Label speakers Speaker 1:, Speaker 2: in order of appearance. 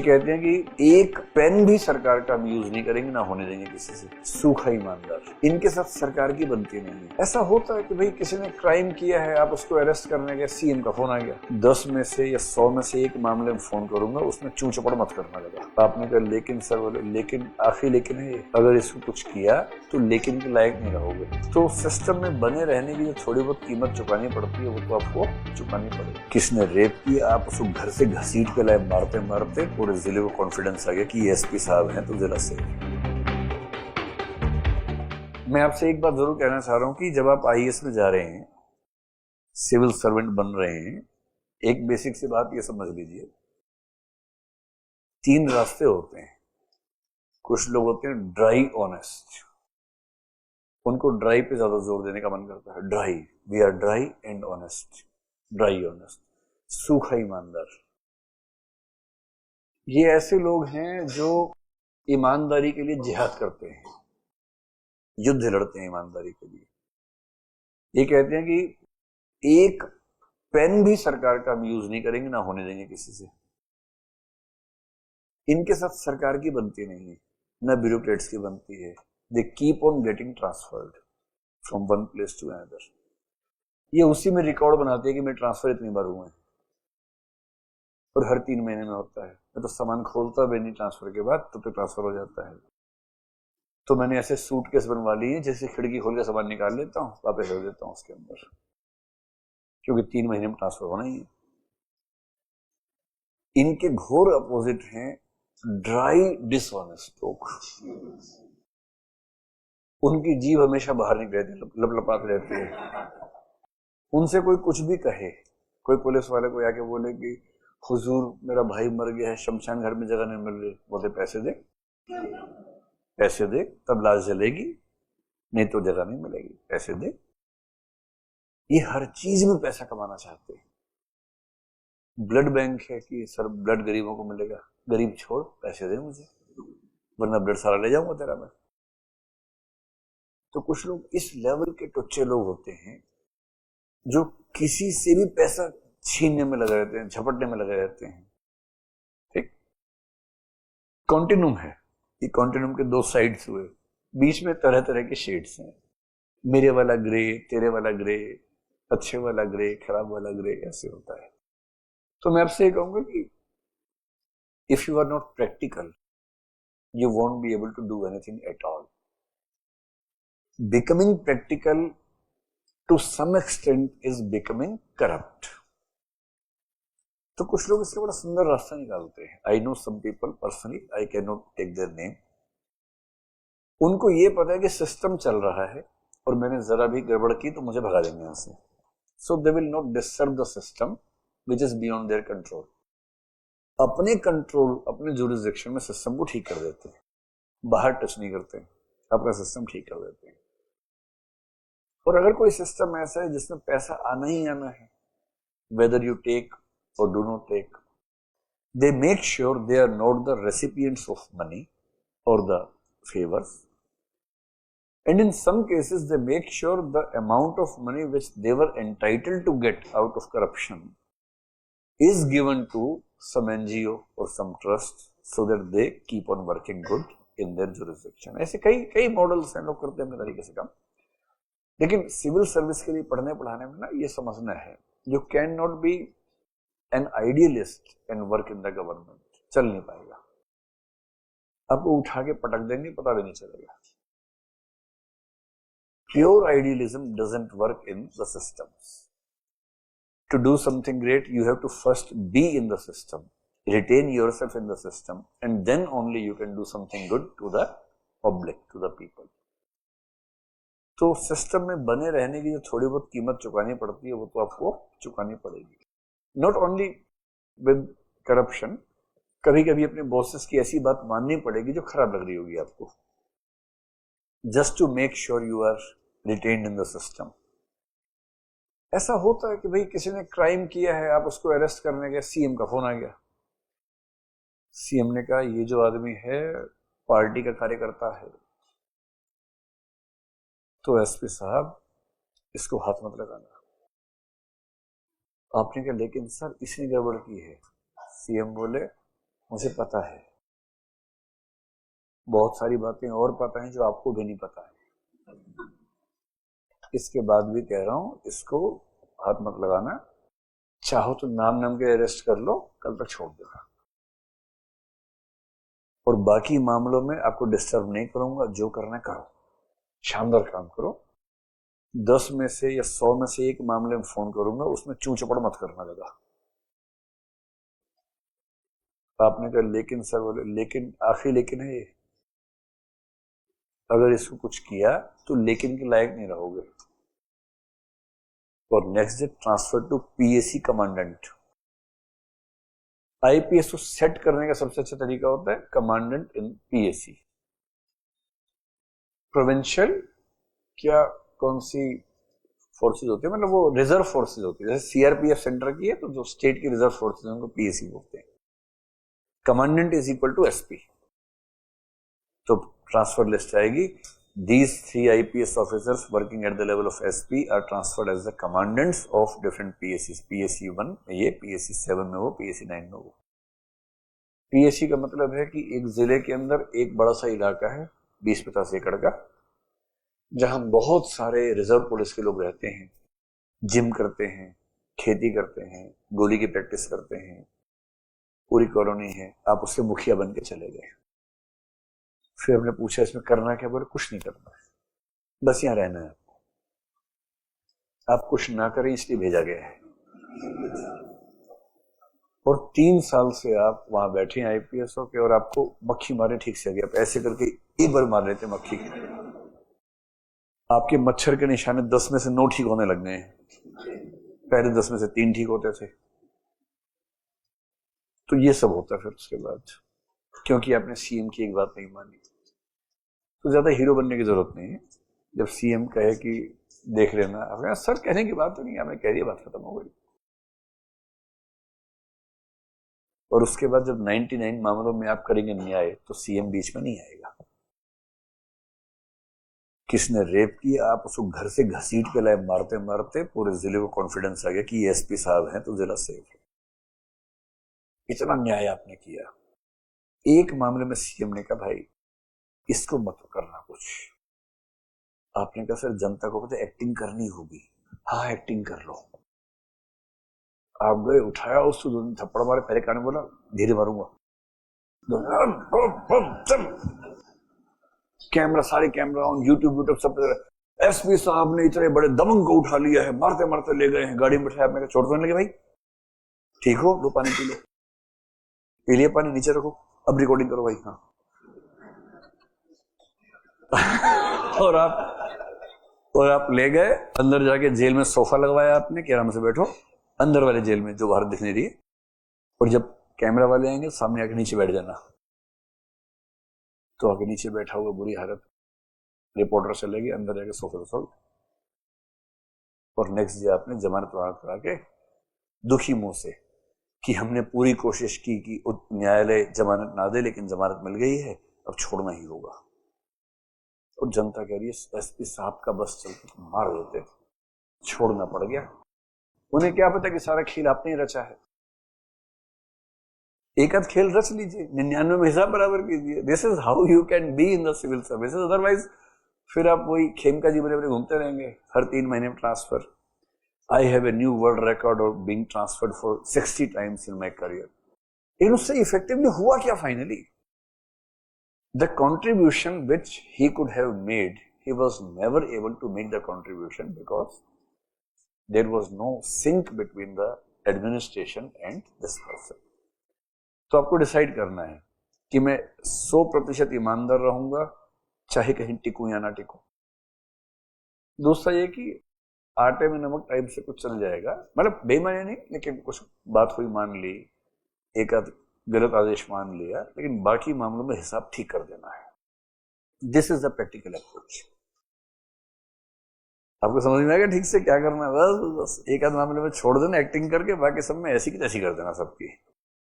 Speaker 1: कहते हैं कि एक पेन भी सरकार का हम यूज नहीं करेंगे, ना होने देंगे किसी से। सूखा ईमानदार, इनके साथ सरकार की बनती नहीं है। ऐसा होता है कि भाई किसी ने क्राइम किया है, आप उसको अरेस्ट करने गए, सीएम का फोन आ गया, 10 में से या 100 में से एक मामले में फोन करूंगा, उसमें चू चपड़ मत करना लगा। आपने कहा लेकिन सर बोले, लेकिन आखिरी लेकिन है, अगर इसको कुछ किया तो लेकिन के लायक नहीं रहोगे। तो सिस्टम में बने रहने की जो थोड़ी बहुत कीमत चुकानी पड़ती है, वो तो आपको चुकानी पड़ेगी। किसने रेप किया, आप उसको घर से घसीट के लाए, मारते मारते पूरे जिले को कॉन्फिडेंस आ गया कि एसपी साहब हैं तो जिला से। मैं आपसे एक बात जरूर कहना चाह रहा हूं कि जब आप आईएएस में जा रहे हैं, सिविल सर्वेंट बन रहे हैं, एक बेसिक सी बात ये समझ लीजिए, 3 रास्ते होते हैं। कुछ लोग होते हैं ड्राई ऑनेस्ट, उनको ड्राई पे ज्यादा जोर देने का मन करता है। Dry, we are dry and honest, dry honest. सूखा ईमानदार, ये ऐसे लोग हैं जो ईमानदारी के लिए जिहाद करते हैं, युद्ध लड़ते हैं ईमानदारी के लिए। ये कहते हैं कि एक पेन भी सरकार का हम यूज नहीं करेंगे, ना होने देंगे किसी से। इनके साथ सरकार की बनती नहीं है, ना ब्यूरोक्रेट्स की बनती है। They keep on getting transferred from one place to another. ये उसी में रिकॉर्ड बनाते हैं कि मैं ट्रांसफर इतनी बार हुआ है, और हर 3 महीने में होता है। मैं तो सामान खोलता भी नहीं ट्रांसफर के बाद, तो ट्रांसफर हो जाता है। तो मैंने ऐसे सूटकेस बनवा ली है, जैसे खिड़की खोल के सामान निकाल लेता हूँ, वापस रख देता हूँ उसके अंदर, क्योंकि 3 महीने में ट्रांसफर होना ही है। इनके घोर अपोजिट हैं ड्राई डिसऑनेस्ट लोग। उनकी जीभ हमेशा बाहर निकल रहती है, लपलपात रहती है। उनसे कोई कुछ भी कहे, कोई पुलिस वाले को आके बोले कि हुजूर मेरा भाई मर गया है, शमशान घर में जगह नहीं मिल रही, बोले पैसे दे, पैसे दे तब लाश जलेगी, नहीं तो जगह नहीं मिलेगी, पैसे दे। ये हर चीज में पैसा कमाना चाहते हैं। ब्लड बैंक है कि सर ब्लड गरीबों को मिलेगा, गरीब छोड़, पैसे दे मुझे, वरना ब्लड सारा ले जाऊंगा तेरा मैं। तो कुछ लोग इस लेवल के टुच्चे लोग होते हैं जो किसी से भी पैसा छीनने में लगे रहते हैं, झपटने में लगे रहते हैं। ठीक, कॉन्टिन्यूम है, ये कॉन्टिन्यूम के 2 साइड्स हुए, बीच में तरह तरह के शेड्स हैं। मेरे वाला ग्रे, तेरे वाला ग्रे, अच्छे वाला ग्रे, खराब वाला ग्रे, ऐसे होता है। तो मैं आपसे ये कहूंगा कि if you are not practical, you won't be able to do anything at all. Becoming practical to some extent is becoming corrupt. तो कुछ लोग इससे बड़ा सुंदर रास्ता निकालते हैं। I know some people personally, I cannot take their name. उनको ये पता है कि सिस्टम चल रहा है और मैंने जरा भी गड़बड़ की तो मुझे भगा देंगे यहाँ से। So they will not disturb the system which is beyond their control. अपने कंट्रोल, अपने जुरिसडिक्शन में सिस्टम को ठीक कर देते हैं, बाहर टच नहीं करते, अपना सिस्टम ठीक कर देते हैं। और अगर कोई सिस्टम ऐसा है जिसमें पैसा आना ही आना है, वेदर यू टेक और do not take, they make sure they are not the recipients of money और the favours, and in some cases they make sure the amount of money which they were entitled to get out of corruption is given to some NGO or some trust so that they keep on working good in their jurisdiction. ऐसे कई models हैं, लोग करते हैं अपने तरीके से काम। लेकिन सिविल सर्विस के लिए पढ़ने पढ़ाने में ना ये समझना है, you can not be an idealist and work in the government, चल नहीं पाएगा। आपको उठा के पटक देंगे, पता भी नहीं चलेगा। Pure idealism doesn't work in the systems. To do something great, you have to first be in the system, retain yourself in the system, and then only you can do something good to the public, to the people. तो system में बने रहने की जो थोड़ी बहुत कीमत चुकानी पड़ती है, वो तो आपको चुकानी पड़ेगी। नॉट ओनली विद करप्शन, कभी कभी अपने बॉसेस की ऐसी बात माननी पड़ेगी जो खराब लग रही होगी आपको, just to make sure you are retained in the system. ऐसा होता है कि भाई किसी ने क्राइम किया है, आप उसको अरेस्ट करने गए, सीएम का फोन आ गया, सीएम ने कहा ये जो आदमी है पार्टी का कार्यकर्ता है, तो एसपी साहब इसको हाथ मत लगाना। आपने कहा लेकिन सर इसने गड़बड़ की है। सीएम बोले मुझे पता है, बहुत सारी बातें और पता है जो आपको भी नहीं पता है। इसके बाद भी कह रहा हूं, इसको हाथ मत लगाना। चाहो तो नाम नाम के अरेस्ट कर लो, कल तक छोड़ देना। और बाकी मामलों में आपको डिस्टर्ब नहीं करूंगा, जो करना है करो, शानदार काम करो। 10 में से या 100 में से एक मामले में फोन करूंगा, उसमें चू चपड़ मत करना लगा। आपने कहा लेकिन सर, बोले लेकिन आखिरी लेकिन है ये, अगर इसको कुछ किया तो लेकिन के लायक नहीं रहोगे। और next day transfer to PAC commandant. IPS को सेट करने का सबसे अच्छा तरीका होता है कमांडेंट इन पीएसी। प्रोविंशियल क्या कौन सी फोर्सेज होती है, मतलब वो रिजर्व फोर्सेज होती है, जैसे सीआरपीएफ सेंटर की है तो जो स्टेट की रिजर्व फोर्सेज उनको पीएसी बोलते हैं। Commandant is equal to SP. तो ट्रांसफर लिस्ट आएगी, these 3 IPS officers working at the level of SP are transferred as the commandants of different PSCs। PSC 1 ये, PSC 7 में वो, PSC 9 में वो। PSC का मतलब है कि एक जिले के अंदर एक बड़ा सा इलाका है 20-50 एकड़ का, जहां बहुत सारे रिजर्व पुलिस के लोग रहते हैं, जिम करते हैं, खेती करते हैं, गोली की प्रैक्टिस करते हैं, पूरी कॉलोनी है। आप उसके मुखिया बन के चले गए। फिर हमने पूछा इसमें करना क्या, बोले कुछ नहीं करना है, बस यहां रहना है आपको। आप कुछ ना करें इसलिए भेजा गया है। और 3 साल से आप वहां बैठे आईपीएस होके, और आपको मक्खी मारे ठीक से गया, आप ऐसे करके एक बार मार लेते मक्खी। आपके मच्छर के निशाने 10 में से 9 ठीक होने लग गए हैं, पहले 10 में से 3 ठीक होते थे। तो ये सब होता है फिर उसके बाद, क्योंकि आपने सीएम की एक बात नहीं मानी। तो ज्यादा हीरो बनने की जरूरत नहीं है। जब सीएम कहे कि देख लेना, आपने सर कहने की बात तो नहीं, आपने कह दिया, बात खत्म हो गई। और उसके बाद जब 99 मामलों में आप करेंगे न्याय, तो सीएम बीच में नहीं आएगा। किसने रेप किया, आप उसको घर से घसीट के लाए, मारते मारते पूरे जिले को कॉन्फिडेंस आ गया कि ये एसपी साहब हैं तो जिला सेफ है। इतना न्याय आपने किया। एक मामले में सीएम ने कहा भाई इसको मत करना कुछ। आपने कहा सर जनता को पता एक्टिंग करनी होगी। हाँ एक्टिंग कर लो। आप गए, उठाया उसको, 2 थप्पड़ मारे, पहले कान में बोला धीरे मारूंगा, कैमरा, सारे कैमरा ऑन, यूट्यूब सब। एसपी साहब ने इतने बड़े दबंग को उठा लिया है, मारते मारते ले गए हैं, गाड़ी में बैठाया। आपने चोट तो नहीं लगे भाई, ठीक हो, लो पानी पी लो, पी लिया पानी, नीचे रखो, अब रिकॉर्डिंग करो भाई। हाँ और आप ले गए अंदर, जाके जेल में सोफा लगवाया आपने कि आराम से बैठो, अंदर वाले जेल में जो बाहर दिखने रही है। और जब कैमरा वाले आएंगे सामने आके नीचे बैठ जाना। तो आके नीचे बैठा हुआ, बुरी हालत, रिपोर्टर चले गए, अंदर जाके सोफे पर सो। और नेक्स्ट डे आपने जमानत करा के दुखी मुंह से कि हमने पूरी कोशिश की कि न्यायालय जमानत ना दे, लेकिन जमानत मिल गई है, अब छोड़ना ही होगा। और जनता कह रही है एसपी साहब का बस चलते तो मार देते, छोड़ना पड़ गया। उन्हें क्या पता कि सारा खेल आपने ही रचा है। एक आध खेल रच लीजिए, 99 में हिसाब बराबर कीजिए। This is how you can be in the civil services. Otherwise फिर आप वही खेमका जी बने बने घूमते रहेंगे, हर 3 महीने में transfer. I have a new world record of being transferred for 60 times in my career. लेकिन उससे इफेक्टिवली हुआ क्या finally? The contribution which he could have made, he was never able to make the contribution because there was no sync between the administration and this person. तो आपको decide करना है कि मैं 100% ईमानदार रहूंगा, चाहे कहीं टिकूं या ना टिकूं। दूसरा ये कि आटे में नमक टाइप से कुछ चल जाएगा, मतलब बेईमानी नहीं, लेकिन कुछ बात हुई मान ली, एक आध गलत आदेश मान लिया, लेकिन बाकी मामलों में हिसाब ठीक कर देना है। This is the practical approach. आपको समझ में आएगा ठीक से क्या करना है? बस एक आध मामले में छोड़ देना एक्टिंग करके, बाकी सब में ऐसी की तैसी कर देना सबकी।